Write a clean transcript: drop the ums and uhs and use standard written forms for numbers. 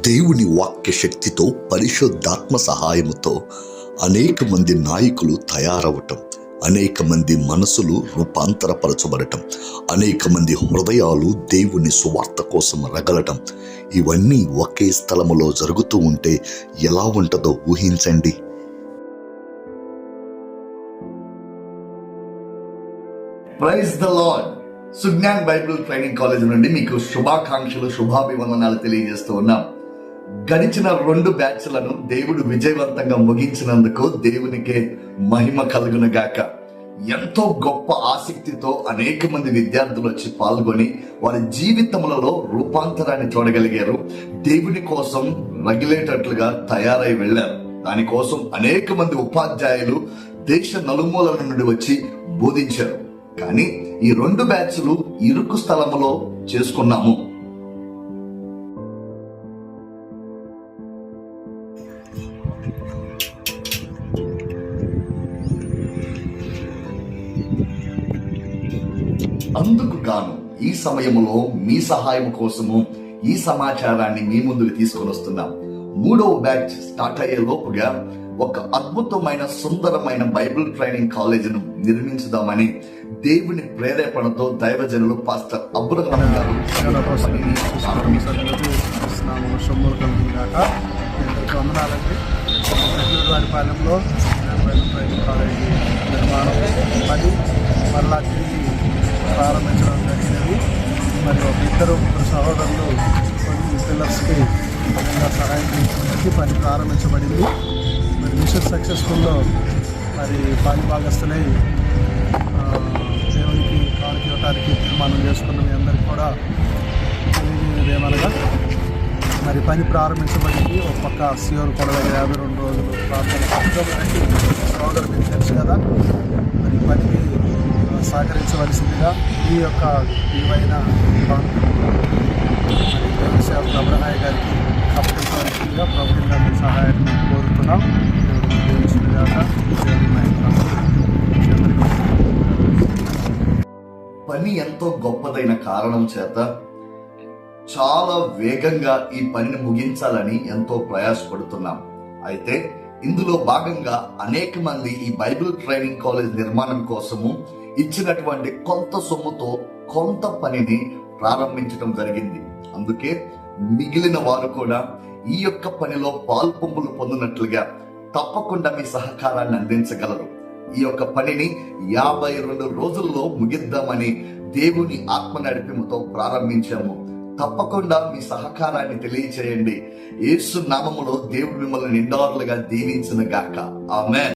దేవుని వాక్య శక్తితో పరిశుద్ధాత్మ సహాయముతో అనేక మంది నాయకులు తయారవటం, అనేక మంది మనసులు రూపాంతరపరచబడటం, అనేక మంది హృదయాలు దేవుని సువార్త కోసం రగలటం, ఇవన్నీ ఒకే స్థలములో జరుగుతూ ఉంటే ఎలా ఉంటుందో ఊహించండి. Praise the Lord. Sujnan Bible training college నుండి మీకు శుభాకాంక్షలు, శుభాభివందనాలు తెలియజేస్తూ ఉన్నాం. గడిచిన 2 బ్యాచ్లను దేవుడు విజయవంతంగా ముగించినందుకు దేవునికే మహిమ కలుగును గాక. ఎంతో గొప్ప ఆసక్తితో అనేక మంది విద్యార్థులు వచ్చి పాల్గొని వారి జీవితములలో రూపాంతరాన్ని చూడగలిగారు. దేవుని కోసం రగిలేటట్లుగా తయారై వెళ్లారు. దానికోసం అనేక మంది ఉపాధ్యాయులు దేశ నలుమూలల నుండి వచ్చి బోధించారు. కానీ ఈ 2 బ్యాచ్లు ఇరుకు స్థలములో చేసుకున్నాము. అందుకు గాను ఈ సమయంలో మీ సహాయం కోసము ఈ సమాచారాన్ని మీ ముందుకు తీసుకొని వస్తున్నాం. 3వ బ్యాచ్ స్టార్ట్ అయ్యే లోపుగా ఒక అద్భుతమైన సుందరమైన బైబిల్ ట్రైనింగ్ కాలేజీను నిర్మించుదామని దేవుని ప్రేరేపణతో దైవజనులు పాస్టర్ అబ్రహాం గారు పాలెంలో బైబిల్ ట్రైనింగ్ కాలేజీ నిర్మాణం పని మళ్ళా తిరిగి ప్రారంభించడం జరిగినది. మరి ఒక 2 సహోదరులు కొన్ని పిల్లర్స్కి సహాయం చేసి పని ప్రారంభించబడింది. మరి మిషన్ సక్సెస్ఫుల్లో మరి పని భాగస్తులై దేవునికి కానుక ఇవ్వడానికి తీర్మానం చేసుకున్న మీ అందరికీ కూడా తెలియజేయమనగా మరి పని ప్రారంభించబడింది. ఒక పక్క సియోర్ కూడా 52 రోజులు ప్రార్థన సోదరు మీకు తెలుసు కదా. మరి పనికి సహకరించవలసిందిగా ఈ యొక్క విలువైన సేవకులు అబ్రహాయ్ గారికి అప్పగించవలసిందిగా ప్రభుత్వంగా మీ సహాయాన్ని కోరుతున్నాం. పని ఎంతో గొప్పదైన కారణం చేత చాలా వేగంగా ఈ పనిని ముగించాలని ఎంతో ప్రయాసపడుతున్నాం. అయితే ఇందులో భాగంగా అనేక మంది ఈ బైబిల్ ట్రైనింగ్ కాలేజ్ నిర్మాణం కోసము ఇచ్చినటువంటి కొంత సొమ్ముతో కొంత పనిని ప్రారంభించడం జరిగింది. అందుకే మిగిలిన వారు కూడా ఈ యొక్క పనిలో పాల్పొంపులు పొందినట్లుగా తప్పకుండా మీ సహకారాన్ని అందించగలరు. ఈ యొక్క పనిని 52 రోజుల్లో ముగిద్దామని దేవుని ఆత్మ నడిపిముతో ప్రారంభించాము. తప్పకుండా మీ సహకారాన్ని తెలియచేయండి. యేసు నామములో దేవుడు మిమ్మల్ని నిండారులుగా దీవించును గాక. ఆమేన్.